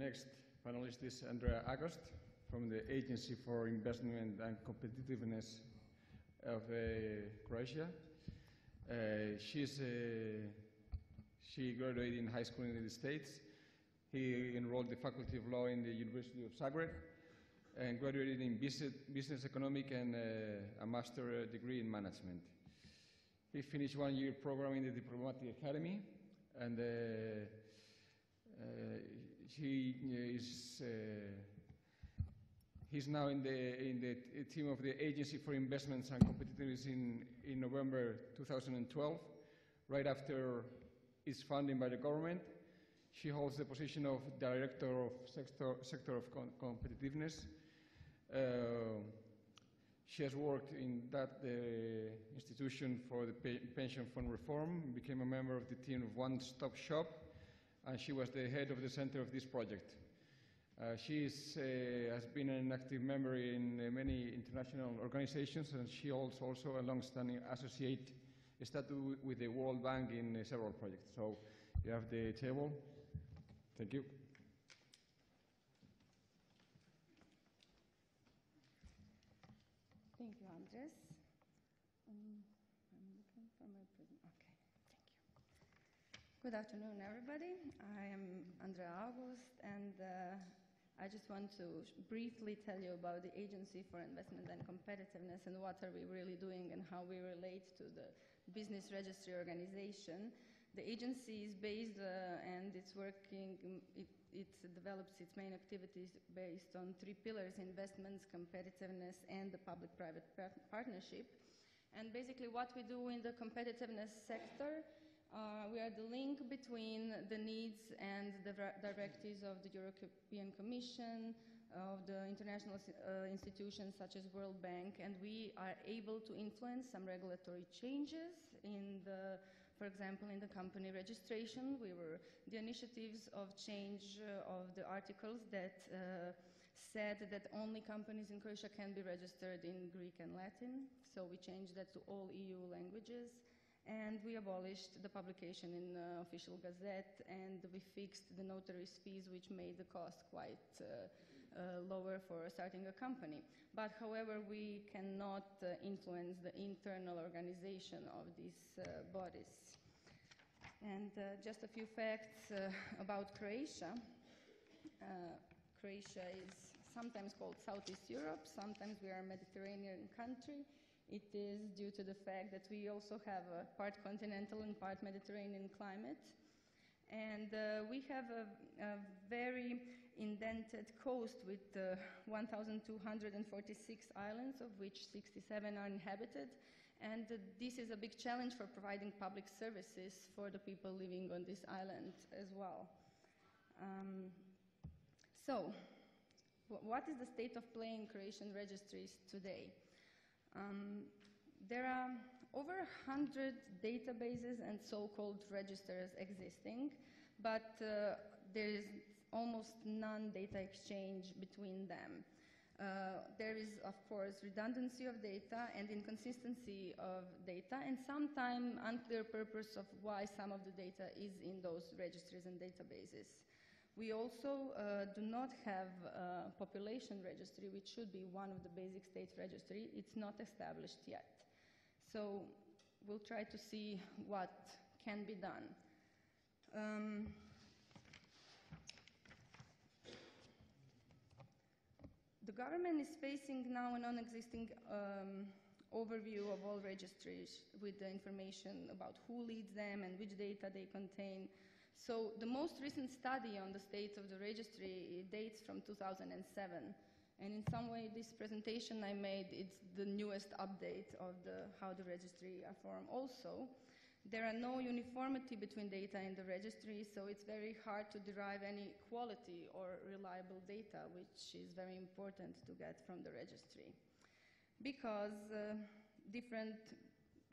Next panelist is Andrea Agost from the Agency for Investment and Competitiveness of Croatia. She graduated in high school in the United States. He enrolled the Faculty of Law in the University of Zagreb and graduated in business economic and a master degree in management. He finished one-year program in the Diplomatic Academy, and he's now in the team of the Agency for Investments and Competitiveness in November 2012, right after its funding by the government. She holds the position of Director of Sector of Competitiveness. She has worked in that institution for the pension fund reform, became a member of the team of One Stop Shop, and she was the head of the center of this project. She has been an active member in many international organizations, and she holds also a long-standing associate status with the World Bank in several projects. So you have the table. Thank you. Thank you, Andres. I'm looking for my present. Okay, thank you. Good afternoon, everybody. I am Andrea August, and I just want to briefly tell you about the Agency for Investment and Competitiveness and what are we really doing and how we relate to the Business Registry Organization. The agency is based and it's working, it develops its main activities based on three pillars: investments, competitiveness, and the public-private partnership. And basically what we do in the competitiveness sector, we are the link between the needs and the directives of the European Commission, of the international institutions such as World Bank, and we are able to influence some regulatory changes in the, for example, in the company registration. We were the initiatives of change of the articles that said that only companies in Croatia can be registered in Greek and Latin, so we changed that to all EU languages. And we abolished the publication in the official gazette, and we fixed the notary's fees, which made the cost quite lower for starting a company. But however, we cannot influence the internal organization of these bodies. And just a few facts about Croatia. Croatia is sometimes called Southeast Europe, sometimes we are a Mediterranean country. It is due to the fact that we also have a part continental and part Mediterranean climate. And we have a very indented coast with 1,246 islands, of which 67 are inhabited. And this is a big challenge for providing public services for the people living on this island as well. So, what is the state of play in Croatian registries today? There are over 100 databases and so-called registers existing, but there is almost none data exchange between them. There is, of course, redundancy of data and inconsistency of data, and sometimes unclear purpose of why some of the data is in those registries and databases. We also do not have a population registry, which should be one of the basic state registry. It's not established yet. So we'll try to see what can be done. The government is facing now a non-existing overview of all registries with the information about who leads them and which data they contain. So the most recent study on the state of the registry dates from 2007. And in some way, this presentation I made, it's the newest update of how the registry are formed. Also, there are no uniformity between data in the registry, so it's very hard to derive any quality or reliable data, which is very important to get from the registry. Because different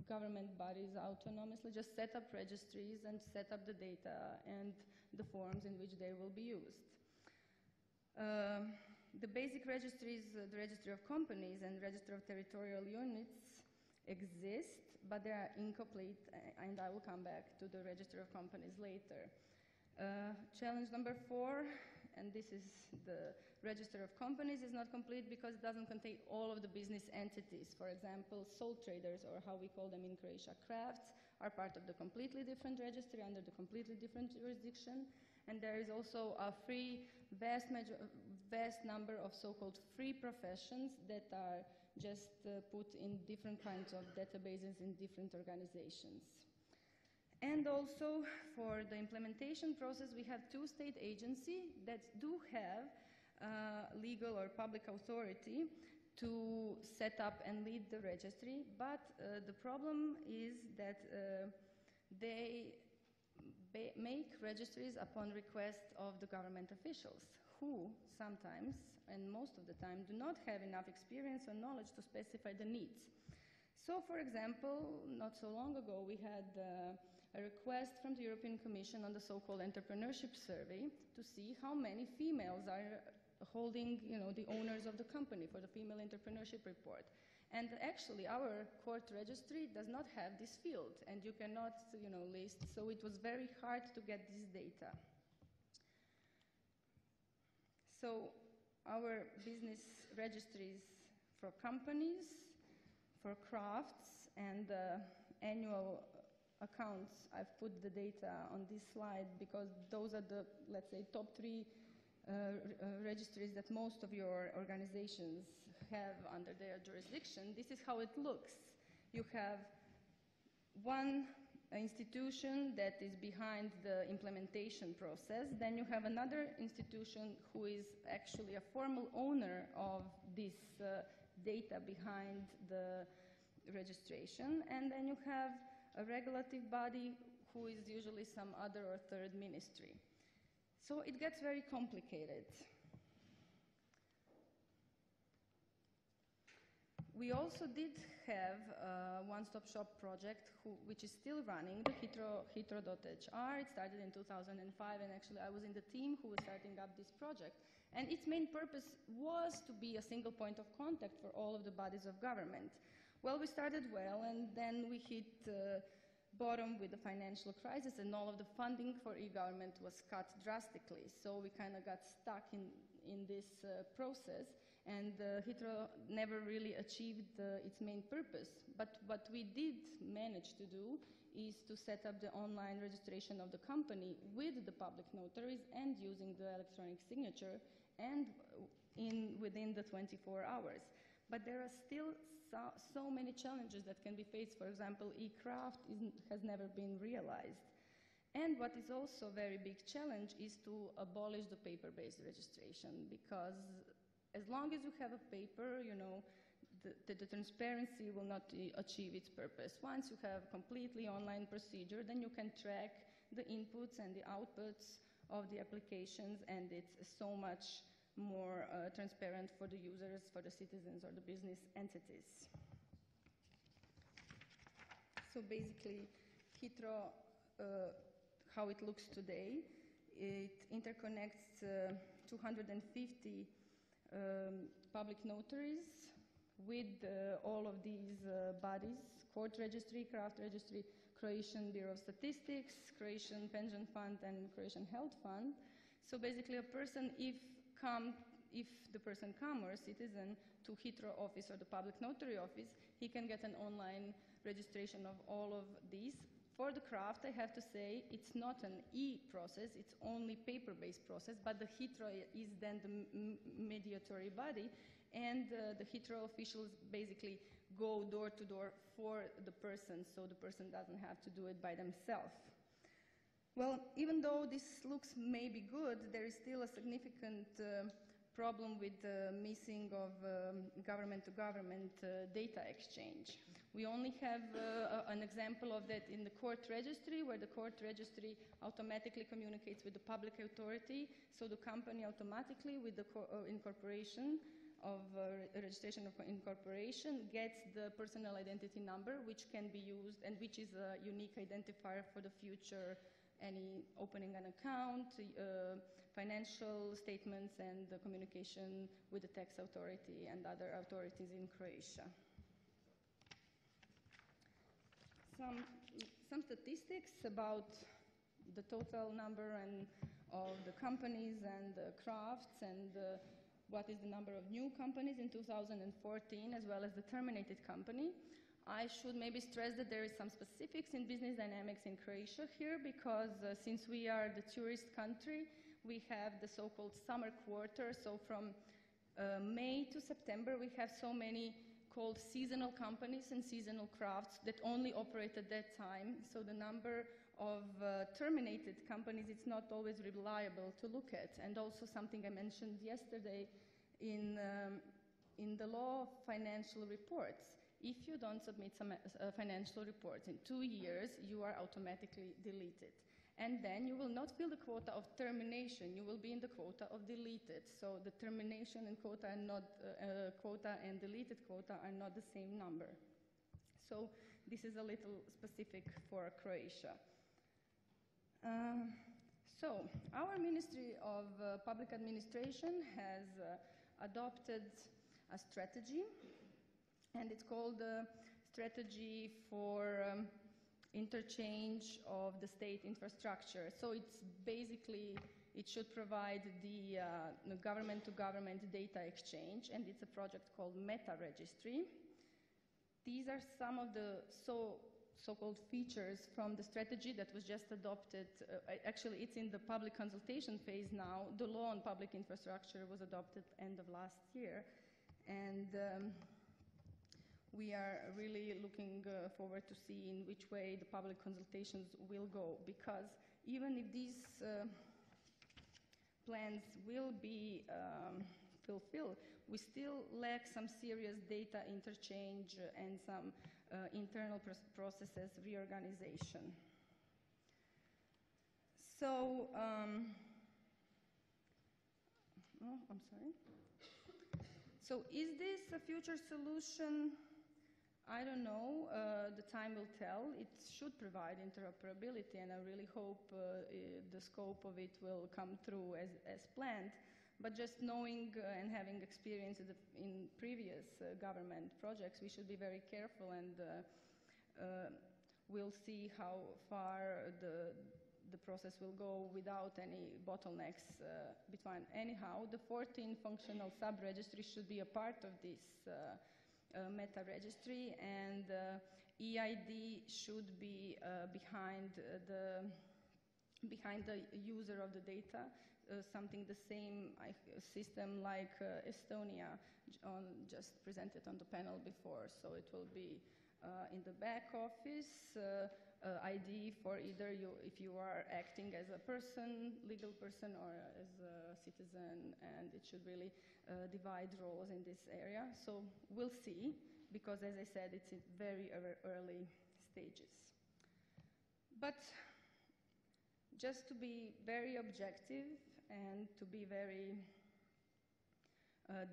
government bodies autonomously just set up registries and set up the data and the forms in which they will be used. The basic registries, the Registry of Companies and Register of Territorial Units exist, but they are incomplete, and I will come back to the Register of Companies later. Challenge number 4 and this is the register of companies, is not complete because it doesn't contain all of the business entities. For example, sole traders, or how we call them in Croatia, crafts, are part of the completely different registry under the completely different jurisdiction. And there is also a vast number of so-called free professions that are just put in different kinds of databases in different organizations. And also, for the implementation process, we have two state agencies that do have legal or public authority to set up and lead the registry, but the problem is that they make registries upon request of the government officials, who sometimes, and most of the time, do not have enough experience or knowledge to specify the needs. So, for example, not so long ago, we had a request from the European Commission on the so-called entrepreneurship survey to see how many females are holding, the owners of the company for the female entrepreneurship report. And actually, our court registry does not have this field, and you cannot, list. So it was very hard to get this data. So our business registries for companies, for crafts, and annual accounts, I've put the data on this slide because those are the, let's say, top 3 registries that most of your organizations have under their jurisdiction. This is how it looks. You have one institution that is behind the implementation process. Then you have another institution who is actually a formal owner of this data behind the registration. And then you have a regulative body who is usually some other or third ministry. So it gets very complicated. We also did have a one-stop shop project which is still running, the Hitro.hr. It started in 2005, and actually I was in the team who was starting up this project. And its main purpose was to be a single point of contact for all of the bodies of government. Well, we started well, and then we hit bottom with the financial crisis, and all of the funding for e-government was cut drastically. So we kind of got stuck in this process, and Hitro never really achieved its main purpose. But what we did manage to do is to set up the online registration of the company with the public notaries and using the electronic signature, and within the 24 hours. But there are still so many challenges that can be faced. For example, e-craft has never been realized. And what is also a very big challenge is to abolish the paper-based registration, because as long as you have a paper, the transparency will not achieve its purpose. Once you have a completely online procedure, then you can track the inputs and the outputs of the applications, and it's so much more transparent for the users, for the citizens, or the business entities. So basically, Hitro, how it looks today, it interconnects 250 public notaries with all of these bodies: court registry, craft registry, Croatian Bureau of Statistics, Croatian Pension Fund, and Croatian Health Fund. So basically, a person, if the person comes, or a citizen, to Hitro office or the public notary office, he can get an online registration of all of these. For the craft, I have to say, it's not an e-process, it's only paper-based process, but the Hitro is then the mediatory body, and the Hitro officials basically go door to door for the person, so the person doesn't have to do it by themselves. Well, even though this looks maybe good, there is still a significant problem with the missing of government-to-government data exchange. We only have an example of that in the court registry, where the court registry automatically communicates with the public authority, so the company automatically, with the incorporation of registration of incorporation, gets the personal identity number, which can be used and which is a unique identifier for the future, any opening an account, financial statements, and the communication with the tax authority and other authorities in Croatia. Some statistics about the total number and of the companies and the crafts and what is the number of new companies in 2014 as well as the terminated company. I should maybe stress that there is some specifics in business dynamics in Croatia here because since we are the tourist country, we have the so-called summer quarter. So from May to September, we have so many called seasonal companies and seasonal crafts that only operate at that time. So the number of terminated companies, it's not always reliable to look at. And also something I mentioned yesterday in the law of financial reports. If you don't submit some financial reports in 2 years, you are automatically deleted. And then you will not fill the quota of termination, you will be in the quota of deleted. So the termination and quota and deleted quota are not the same number. So this is a little specific for Croatia. So our Ministry of Public Administration has adopted a strategy, and it's called the Strategy for Interchange of the State Infrastructure. So it's basically, it should provide the government-to-government data exchange, and it's a project called Meta Registry. These are some of the so-called features from the strategy that was just adopted. Actually, it's in the public consultation phase now. The law on public infrastructure was adopted end of last year, and we are really looking forward to see in which way the public consultations will go, because even if these plans will be fulfilled, we still lack some serious data interchange and some internal processes reorganization. So, oh, I'm sorry. So is this a future solution? I don't know. The time will tell. It should provide interoperability, and I really hope the scope of it will come through as planned. But just knowing and having experience in previous government projects, we should be very careful, and we'll see how far the process will go without any bottlenecks between. Anyhow, the 14 functional sub-registries should be a part of this Meta Registry, and EID should be behind the user of the data. Something the same system like Estonia just presented on the panel before. So it will be in the back office, ID for either if you are acting as a person, legal person, or as a citizen, and it should really divide roles in this area. So we'll see, because as I said, it's in very early stages. But just to be very objective and to be very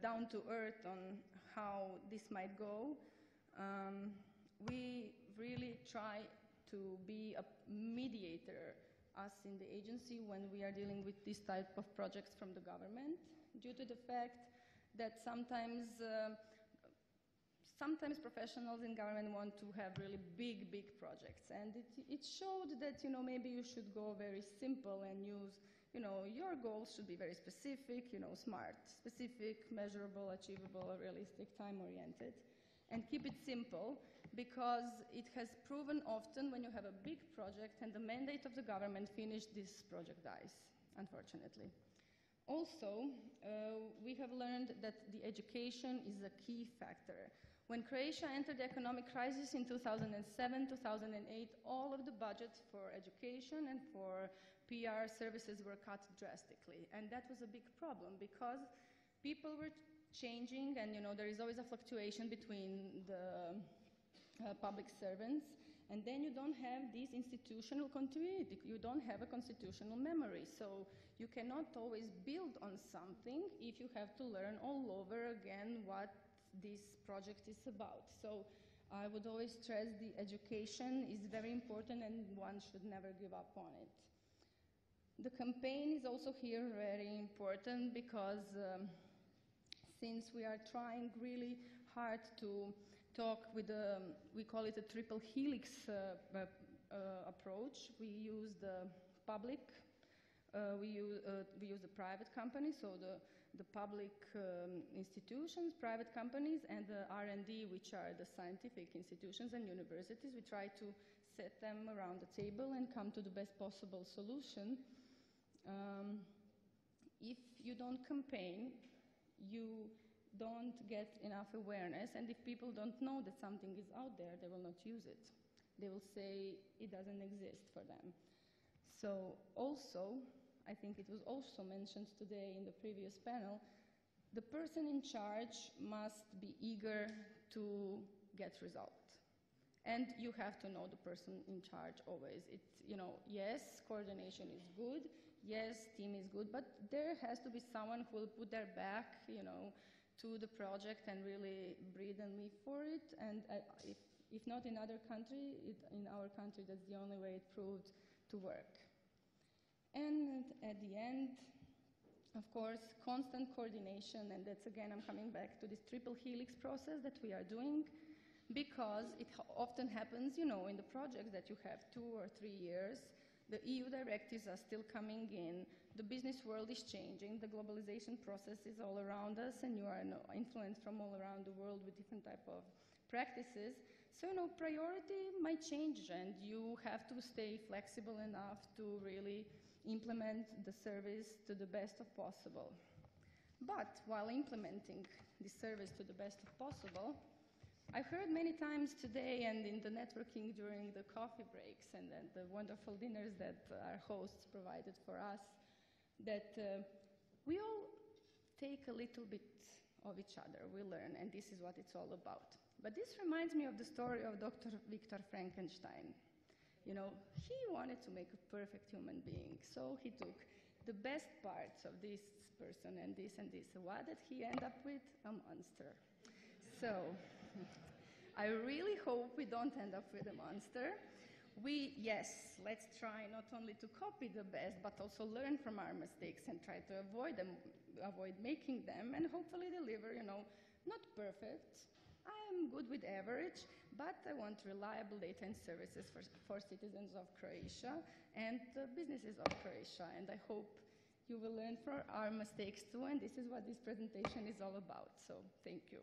down to earth on how this might go, we really try to be a mediator, us in the agency, when we are dealing with this type of projects from the government, due to the fact that sometimes professionals in government want to have really big projects, and it showed that, you know, maybe you should go very simple and use, you know, your goals should be very specific, you know, SMART, specific, measurable, achievable, realistic, time-oriented, and keep it simple, because it has proven often when you have a big project and the mandate of the government finished, this project dies, unfortunately. Also, we have learned that the education is a key factor. When Croatia entered the economic crisis in 2007, 2008, all of the budgets for education and for PR services were cut drastically. And that was a big problem, because people were changing, and, you know, there is always a fluctuation between the public servants, and then you don't have this institutional continuity. You don't have a constitutional memory. So you cannot always build on something if you have to learn all over again what this project is about. So I would always stress the education is very important, and one should never give up on it. The campaign is also here very important, because since we are trying really hard to talk with we call it a triple helix approach. We use the public We use the private companies, so the public institutions, private companies, and the R&D, which are the scientific institutions and universities. We try to set them around the table and come to the best possible solution. If you don't campaign, you don't get enough awareness, and if people don't know that something is out there, they will not use it. They will say it doesn't exist for them. So also, I think it was also mentioned today in the previous panel, the person in charge must be eager to get results. And you have to know the person in charge always. Yes, coordination is good, yes, team is good, but there has to be someone who will put their back, to the project and really breathe and live for it. And if not in other country, in our country, that's the only way it proved to work. And at the end, of course, constant coordination, and that's again, I'm coming back to this triple helix process that we are doing, because it often happens, in the projects that you have 2 or 3 years, the EU directives are still coming in, the business world is changing, the globalization process is all around us, and you are influenced from all around the world with different type of practices. So, priority might change, and you have to stay flexible enough to really implement the service to the best of possible. But while implementing the service to the best of possible, I've heard many times today and in the networking during the coffee breaks and then the wonderful dinners that our hosts provided for us, that we all take a little bit of each other, we learn, and this is what it's all about. But this reminds me of the story of Dr. Victor Frankenstein. He wanted to make a perfect human being, so he took the best parts of this person and this and this. So what did he end up with? A monster. So I really hope we don't end up with a monster. Yes, let's try not only to copy the best, but also learn from our mistakes and try to avoid making them, and hopefully deliver, not perfect. I am good with average, but I want reliable data and services for citizens of Croatia and businesses of Croatia, and I hope you will learn from our mistakes too, and this is what this presentation is all about, so thank you.